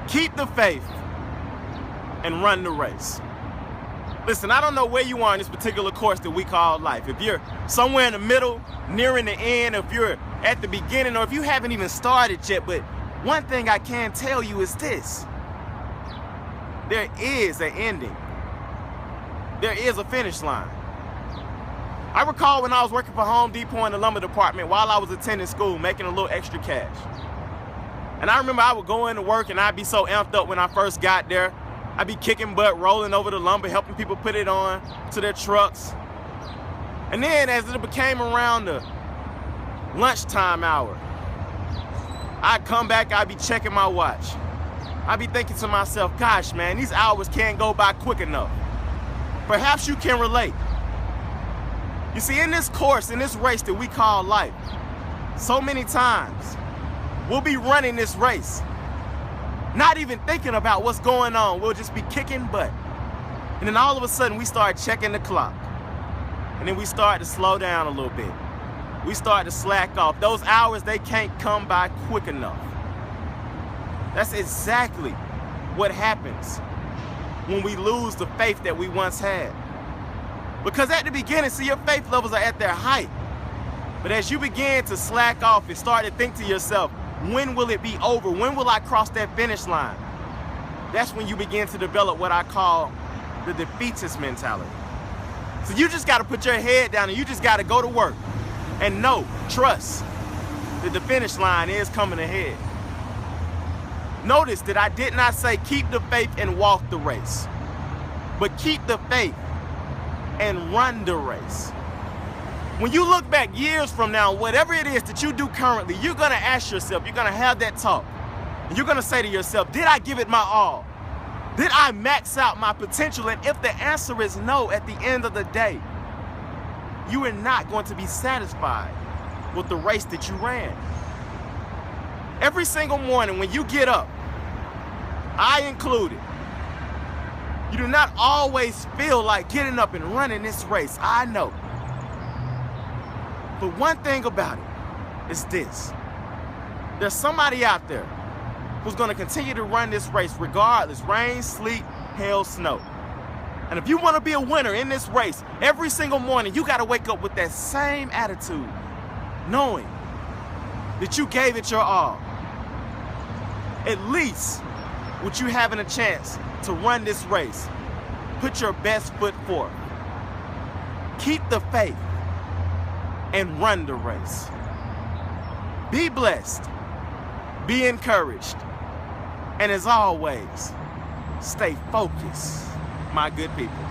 Keep the faith and run the race. Listen, I don't know where you are in this particular course that we call life. If you're somewhere in the middle, nearing the end, if you're at the beginning, or if you haven't even started yet, but one thing I can tell you is this: there is an ending. There is a finish line. I recall when I was working for Home Depot in the lumber department while I was attending school, making a little extra cash. And I remember I would go into work and I'd be so amped up when I first got there. I'd be kicking butt, rolling over the lumber, helping people put it on to their trucks. And then as it became around the lunchtime hour, I'd come back, I'd be checking my watch. I'd be thinking to myself, gosh, man, these hours can't go by quick enough. Perhaps you can relate. You see, in this course, in this race that we call life, so many times we'll be running this race, not even thinking about what's going on. We'll just be kicking butt. And then all of a sudden we start checking the clock. And then we start to slow down a little bit. We start to slack off. Those hours, they can't come by quick enough. That's exactly what happens when we lose the faith that we once had. Because at the beginning, see, your faith levels are at their height. But as you begin to slack off and start to think to yourself, when will it be over? When will I cross that finish line? That's when you begin to develop what I call the defeatist mentality. So you just got to put your head down and you just got to go to work and know, trust that the finish line is coming ahead. Notice that I did not say keep the faith and walk the race, but keep the faith and run the race. When you look back years from now, whatever it is that you do currently, you're going to ask yourself, you're going to have that talk, and you're going to say to yourself, did I give it my all? Did I max out my potential? And if the answer is no at the end of the day, you are not going to be satisfied with the race that you ran. Every single morning when you get up, I included, you do not always feel like getting up and running this race. I know. But one thing about it is this: there's somebody out there who's going to continue to run this race regardless, rain, sleet, hail, snow. And if you want to be a winner in this race, every single morning you got to wake up with that same attitude, knowing that you gave it your all. At least with you having a chance to run this race, put your best foot forward. Keep the faith and run the race. Be blessed, be encouraged, and as always, stay focused, my good people.